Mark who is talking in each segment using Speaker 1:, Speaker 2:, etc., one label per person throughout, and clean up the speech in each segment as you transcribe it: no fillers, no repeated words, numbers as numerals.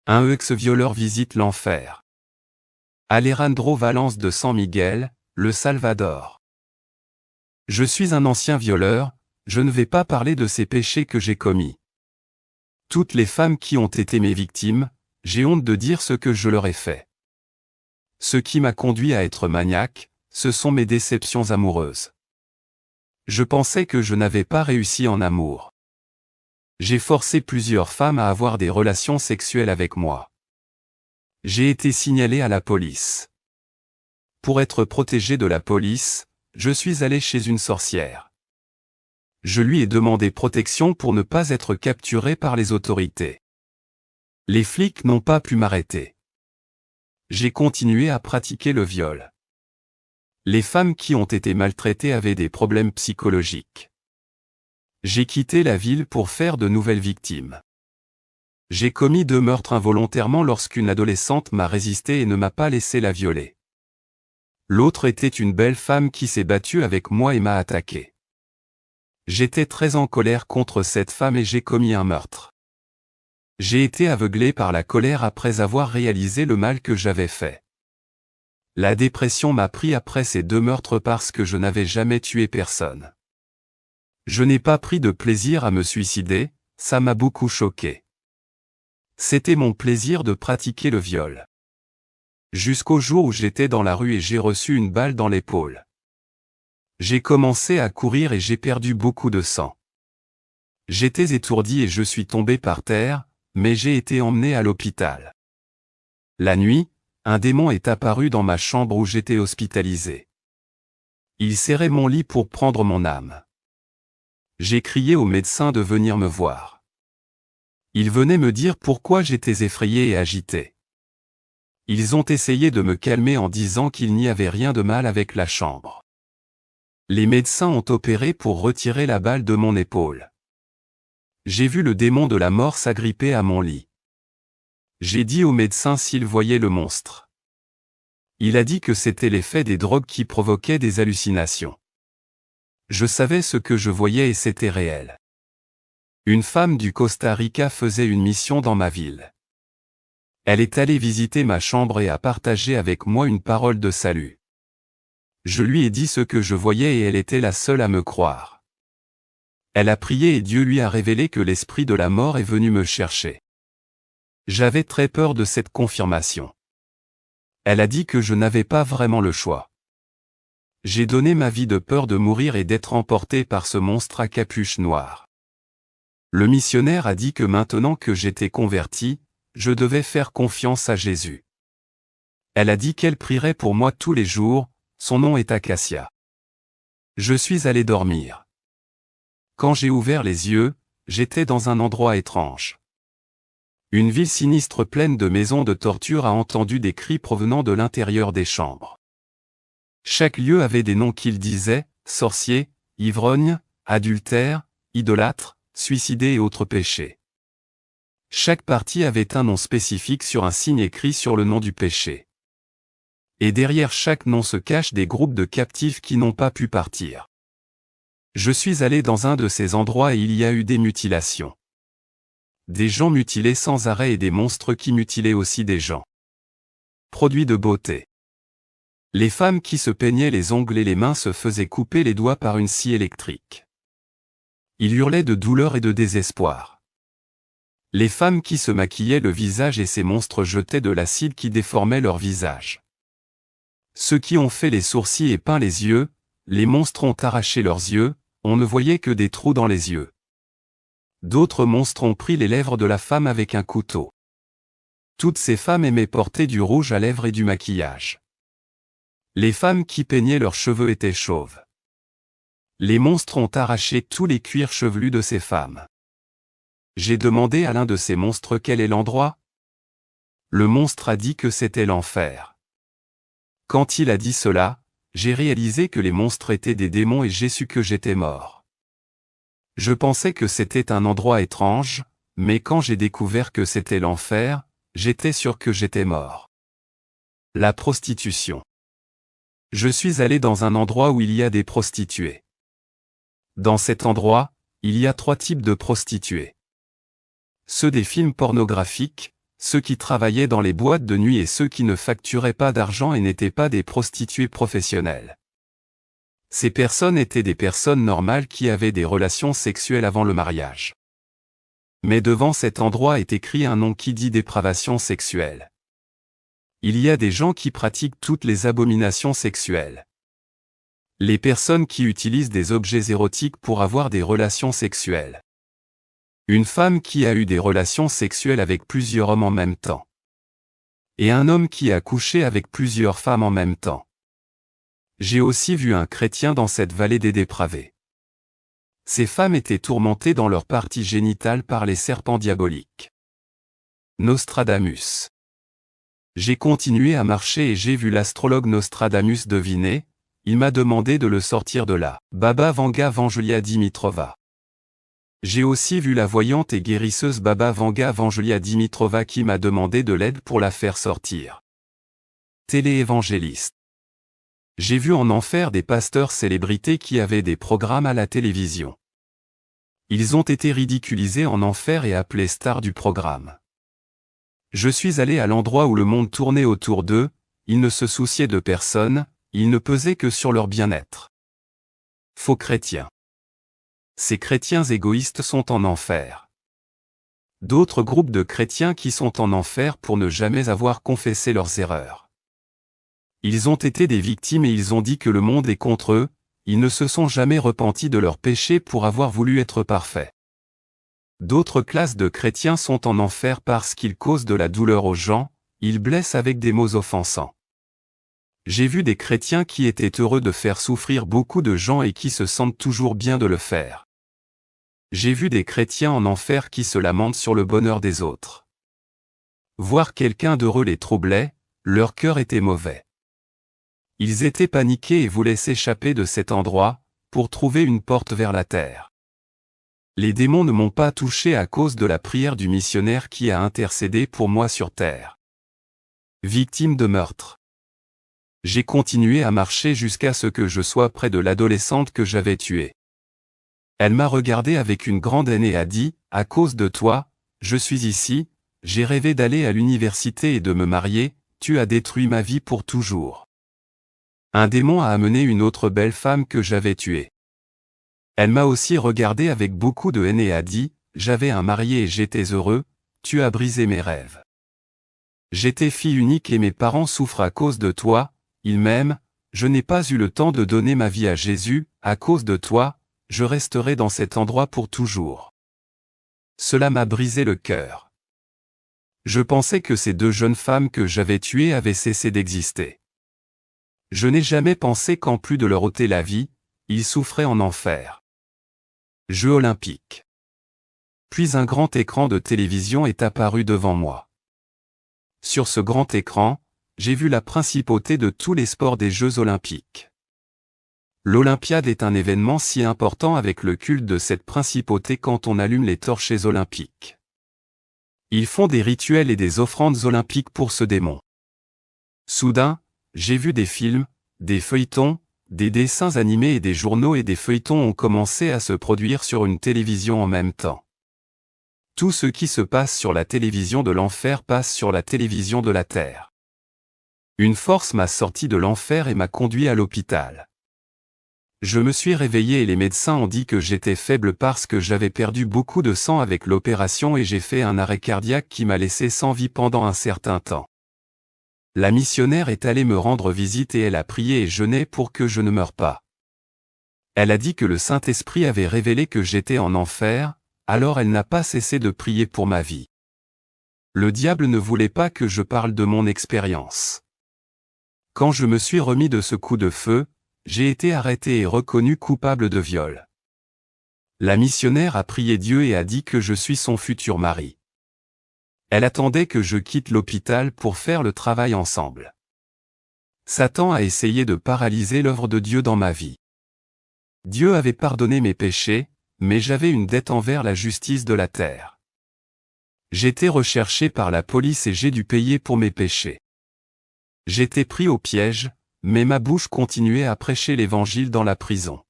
Speaker 1: Un ex-violeur visite l'enfer. Alejandro Valence de San Miguel, Le Salvador. Je suis un ancien violeur, je ne vais pas parler de ces péchés que j'ai commis. Toutes les femmes qui ont été mes victimes, j'ai honte de dire ce que je leur ai fait. Ce qui m'a conduit à être maniaque, ce sont mes déceptions amoureuses. Je pensais que je n'avais pas réussi en amour. J'ai forcé plusieurs femmes à avoir des relations sexuelles avec moi. J'ai été signalé à la police. Pour être protégé de la police, je suis allé chez une sorcière. Je lui ai demandé protection pour ne pas être capturé par les autorités. Les flics n'ont pas pu m'arrêter. J'ai continué à pratiquer le viol. Les femmes qui ont été maltraitées avaient des problèmes psychologiques. J'ai quitté la ville pour faire de nouvelles victimes. J'ai commis 2 meurtres involontairement lorsqu'une adolescente m'a résisté et ne m'a pas laissé la violer. L'autre était une belle femme qui s'est battue avec moi et m'a attaqué. J'étais très en colère contre cette femme et j'ai commis un meurtre. J'ai été aveuglé par la colère après avoir réalisé le mal que j'avais fait. La dépression m'a pris après ces 2 meurtres parce que je n'avais jamais tué personne. Je n'ai pas pris de plaisir à me suicider, ça m'a beaucoup choqué. C'était mon plaisir de pratiquer le viol. Jusqu'au jour où j'étais dans la rue et j'ai reçu une balle dans l'épaule. J'ai commencé à courir et j'ai perdu beaucoup de sang. J'étais étourdi et je suis tombé par terre, mais j'ai été emmené à l'hôpital. La nuit, un démon est apparu dans ma chambre où j'étais hospitalisé. Il serrait mon lit pour prendre mon âme. J'ai crié au médecin de venir me voir. Il venait me dire pourquoi j'étais effrayé et agité. Ils ont essayé de me calmer en disant qu'il n'y avait rien de mal avec la chambre. Les médecins ont opéré pour retirer la balle de mon épaule. J'ai vu le démon de la mort s'agripper à mon lit. J'ai dit au médecin s'il voyait le monstre. Il a dit que c'était l'effet des drogues qui provoquaient des hallucinations. Je savais ce que je voyais et c'était réel. Une femme du Costa Rica faisait une mission dans ma ville. Elle est allée visiter ma chambre et a partagé avec moi une parole de salut. Je lui ai dit ce que je voyais et elle était la seule à me croire. Elle a prié et Dieu lui a révélé que l'esprit de la mort est venu me chercher. J'avais très peur de cette confirmation. Elle a dit que je n'avais pas vraiment le choix. J'ai donné ma vie de peur de mourir et d'être emporté par ce monstre à capuche noire. Le missionnaire a dit que maintenant que j'étais converti, je devais faire confiance à Jésus. Elle a dit qu'elle prierait pour moi tous les jours, son nom est Acacia. Je suis allé dormir. Quand j'ai ouvert les yeux, j'étais dans un endroit étrange. Une ville sinistre pleine de maisons de torture a entendu des cris provenant de l'intérieur des chambres. Chaque lieu avait des noms qu'ils disaient, sorcier, ivrogne, adultère, idolâtre, suicidé et autres péchés. Chaque partie avait un nom spécifique sur un signe écrit sur le nom du péché. Et derrière chaque nom se cachent des groupes de captifs qui n'ont pas pu partir. Je suis allé dans un de ces endroits et il y a eu des mutilations. Des gens mutilés sans arrêt et des monstres qui mutilaient aussi des gens. Produits de beauté. Les femmes qui se peignaient les ongles et les mains se faisaient couper les doigts par une scie électrique. Ils hurlaient de douleur et de désespoir. Les femmes qui se maquillaient le visage et ces monstres jetaient de l'acide qui déformait leur visage. Ceux qui ont fait les sourcils et peint les yeux, les monstres ont arraché leurs yeux, on ne voyait que des trous dans les yeux. D'autres monstres ont pris les lèvres de la femme avec un couteau. Toutes ces femmes aimaient porter du rouge à lèvres et du maquillage. Les femmes qui peignaient leurs cheveux étaient chauves. Les monstres ont arraché tous les cuirs chevelus de ces femmes. J'ai demandé à l'un de ces monstres quel est l'endroit. Le monstre a dit que c'était l'enfer. Quand il a dit cela, j'ai réalisé que les monstres étaient des démons et j'ai su que j'étais mort. Je pensais que c'était un endroit étrange, mais quand j'ai découvert que c'était l'enfer, j'étais sûr que j'étais mort. La prostitution. Je suis allé dans un endroit où il y a des prostituées. Dans cet endroit, il y a 3 types de prostituées. Ceux des films pornographiques, ceux qui travaillaient dans les boîtes de nuit et ceux qui ne facturaient pas d'argent et n'étaient pas des prostituées professionnelles. Ces personnes étaient des personnes normales qui avaient des relations sexuelles avant le mariage. Mais devant cet endroit est écrit un nom qui dit dépravation sexuelle. Il y a des gens qui pratiquent toutes les abominations sexuelles. Les personnes qui utilisent des objets érotiques pour avoir des relations sexuelles. Une femme qui a eu des relations sexuelles avec plusieurs hommes en même temps. Et un homme qui a couché avec plusieurs femmes en même temps. J'ai aussi vu un chrétien dans cette vallée des dépravés. Ces femmes étaient tourmentées dans leur partie génitale par les serpents diaboliques. Nostradamus. J'ai continué à marcher et j'ai vu l'astrologue Nostradamus deviner. Il m'a demandé de le sortir de là. Baba Vanga Vangelia Dimitrova. J'ai aussi vu la voyante et guérisseuse Baba Vanga Vangelia Dimitrova qui m'a demandé de l'aide pour la faire sortir. Télé-évangéliste. J'ai vu en enfer des pasteurs célébrités qui avaient des programmes à la télévision. Ils ont été ridiculisés en enfer et appelés stars du programme. Je suis allé à l'endroit où le monde tournait autour d'eux, ils ne se souciaient de personne, ils ne pesaient que sur leur bien-être. Faux chrétiens. Ces chrétiens égoïstes sont en enfer. D'autres groupes de chrétiens qui sont en enfer pour ne jamais avoir confessé leurs erreurs. Ils ont été des victimes et ils ont dit que le monde est contre eux, ils ne se sont jamais repentis de leurs péchés pour avoir voulu être parfaits. D'autres classes de chrétiens sont en enfer parce qu'ils causent de la douleur aux gens, ils blessent avec des mots offensants. J'ai vu des chrétiens qui étaient heureux de faire souffrir beaucoup de gens et qui se sentent toujours bien de le faire. J'ai vu des chrétiens en enfer qui se lamentent sur le bonheur des autres. Voir quelqu'un d'heureux les troublait, leur cœur était mauvais. Ils étaient paniqués et voulaient s'échapper de cet endroit, pour trouver une porte vers la terre. Les démons ne m'ont pas touché à cause de la prière du missionnaire qui a intercédé pour moi sur terre. Victime de meurtre. J'ai continué à marcher jusqu'à ce que je sois près de l'adolescente que j'avais tuée. Elle m'a regardé avec une grande haine et a dit, « À cause de toi, je suis ici, j'ai rêvé d'aller à l'université et de me marier, tu as détruit ma vie pour toujours. » Un démon a amené une autre belle femme que j'avais tuée. Elle m'a aussi regardé avec beaucoup de haine et a dit, « J'avais un mari et j'étais heureux, tu as brisé mes rêves. J'étais fille unique et mes parents souffrent à cause de toi. Il m'aime, je n'ai pas eu le temps de donner ma vie à Jésus, à cause de toi, je resterai dans cet endroit pour toujours. » Cela m'a brisé le cœur. Je pensais que ces deux jeunes femmes que j'avais tuées avaient cessé d'exister. Je n'ai jamais pensé qu'en plus de leur ôter la vie, ils souffraient en enfer. Jeux olympiques. Puis un grand écran de télévision est apparu devant moi. Sur ce grand écran, j'ai vu la principauté de tous les sports des Jeux olympiques. L'Olympiade est un événement si important avec le culte de cette principauté quand on allume les torches olympiques. Ils font des rituels et des offrandes olympiques pour ce démon. Soudain, j'ai vu des films, des feuilletons, des dessins animés et des journaux et des feuilletons ont commencé à se produire sur une télévision en même temps. Tout ce qui se passe sur la télévision de l'enfer passe sur la télévision de la terre. Une force m'a sorti de l'enfer et m'a conduit à l'hôpital. Je me suis réveillé et les médecins ont dit que j'étais faible parce que j'avais perdu beaucoup de sang avec l'opération et j'ai fait un arrêt cardiaque qui m'a laissé sans vie pendant un certain temps. La missionnaire est allée me rendre visite et elle a prié et jeûné pour que je ne meure pas. Elle a dit que le Saint-Esprit avait révélé que j'étais en enfer, alors elle n'a pas cessé de prier pour ma vie. Le diable ne voulait pas que je parle de mon expérience. Quand je me suis remis de ce coup de feu, j'ai été arrêté et reconnu coupable de viol. La missionnaire a prié Dieu et a dit que je suis son futur mari. Elle attendait que je quitte l'hôpital pour faire le travail ensemble. Satan a essayé de paralyser l'œuvre de Dieu dans ma vie. Dieu avait pardonné mes péchés, mais j'avais une dette envers la justice de la terre. J'étais recherché par la police et j'ai dû payer pour mes péchés. J'étais pris au piège, mais ma bouche continuait à prêcher l'évangile dans la prison.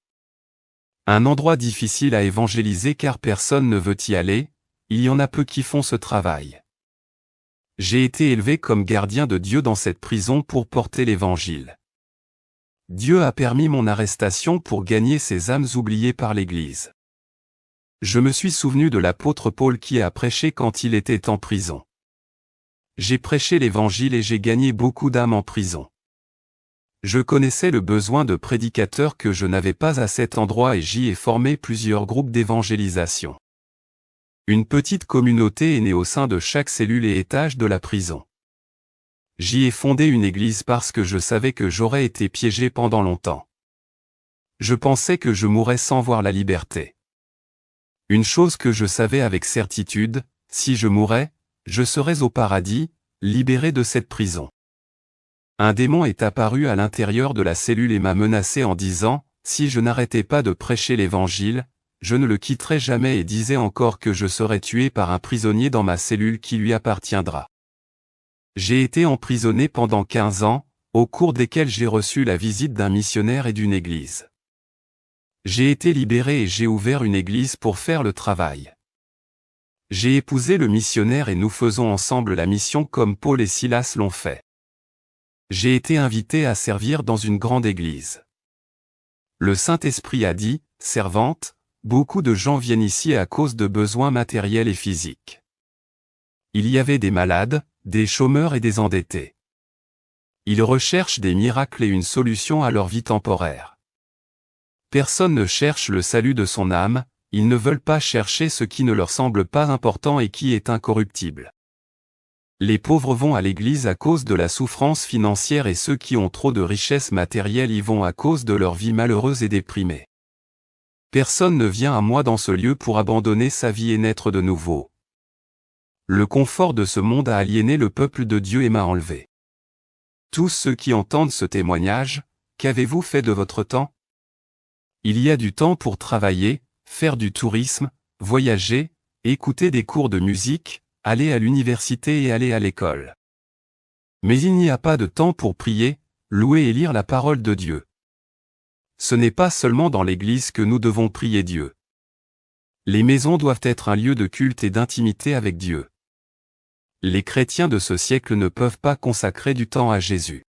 Speaker 1: Un endroit difficile à évangéliser car personne ne veut y aller, il y en a peu qui font ce travail. J'ai été élevé comme gardien de Dieu dans cette prison pour porter l'Évangile. Dieu a permis mon arrestation pour gagner ces âmes oubliées par l'Église. Je me suis souvenu de l'apôtre Paul qui a prêché quand il était en prison. J'ai prêché l'Évangile et j'ai gagné beaucoup d'âmes en prison. Je connaissais le besoin de prédicateurs que je n'avais pas à cet endroit et j'y ai formé plusieurs groupes d'évangélisation. Une petite communauté est née au sein de chaque cellule et étage de la prison. J'y ai fondé une église parce que je savais que j'aurais été piégé pendant longtemps. Je pensais que je mourrais sans voir la liberté. Une chose que je savais avec certitude, si je mourais, je serais au paradis, libéré de cette prison. Un démon est apparu à l'intérieur de la cellule et m'a menacé en disant, si je n'arrêtais pas de prêcher l'Évangile, je ne le quitterai jamais et disait encore que je serais tué par un prisonnier dans ma cellule qui lui appartiendra. J'ai été emprisonné pendant 15 ans, au cours desquels j'ai reçu la visite d'un missionnaire et d'une église. J'ai été libéré et j'ai ouvert une église pour faire le travail. J'ai épousé le missionnaire et nous faisons ensemble la mission comme Paul et Silas l'ont fait. J'ai été invité à servir dans une grande église. Le Saint-Esprit a dit, « Servante, beaucoup de gens viennent ici à cause de besoins matériels et physiques. » Il y avait des malades, des chômeurs et des endettés. Ils recherchent des miracles et une solution à leur vie temporaire. Personne ne cherche le salut de son âme, ils ne veulent pas chercher ce qui ne leur semble pas important et qui est incorruptible. Les pauvres vont à l'église à cause de la souffrance financière et ceux qui ont trop de richesses matérielles y vont à cause de leur vie malheureuse et déprimée. Personne ne vient à moi dans ce lieu pour abandonner sa vie et naître de nouveau. Le confort de ce monde a aliéné le peuple de Dieu et m'a enlevé. Tous ceux qui entendent ce témoignage, qu'avez-vous fait de votre temps? Il y a du temps pour travailler, faire du tourisme, voyager, écouter des cours de musique, aller à l'université et aller à l'école. Mais il n'y a pas de temps pour prier, louer et lire la parole de Dieu. Ce n'est pas seulement dans l'Église que nous devons prier Dieu. Les maisons doivent être un lieu de culte et d'intimité avec Dieu. Les chrétiens de ce siècle ne peuvent pas consacrer du temps à Jésus.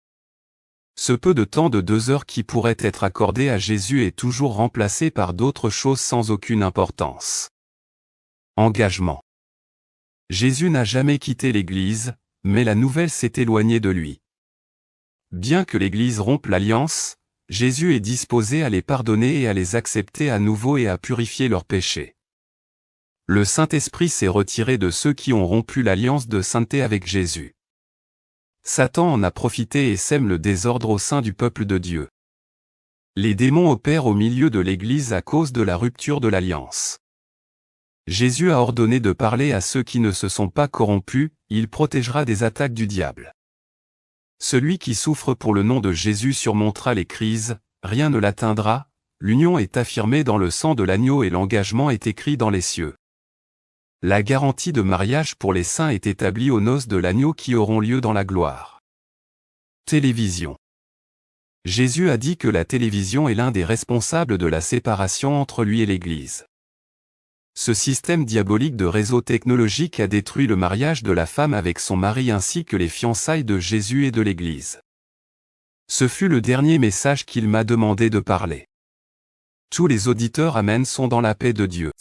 Speaker 1: Ce peu de temps de 2 heures qui pourrait être accordé à Jésus est toujours remplacé par d'autres choses sans aucune importance. Engagement. Jésus n'a jamais quitté l'Église, mais la nouvelle s'est éloignée de lui. Bien que l'Église rompe l'alliance, Jésus est disposé à les pardonner et à les accepter à nouveau et à purifier leurs péchés. Le Saint-Esprit s'est retiré de ceux qui ont rompu l'alliance de sainteté avec Jésus. Satan en a profité et sème le désordre au sein du peuple de Dieu. Les démons opèrent au milieu de l'Église à cause de la rupture de l'alliance. Jésus a ordonné de parler à ceux qui ne se sont pas corrompus, il protégera des attaques du diable. Celui qui souffre pour le nom de Jésus surmontera les crises, rien ne l'atteindra, l'union est affirmée dans le sang de l'agneau et l'engagement est écrit dans les cieux. La garantie de mariage pour les saints est établie aux noces de l'agneau qui auront lieu dans la gloire. Télévision. Jésus a dit que la télévision est l'un des responsables de la séparation entre lui et l'Église. Ce système diabolique de réseau technologique a détruit le mariage de la femme avec son mari ainsi que les fiançailles de Jésus et de l'Église. Ce fut le dernier message qu'il m'a demandé de parler. Tous les auditeurs Amen sont dans la paix de Dieu.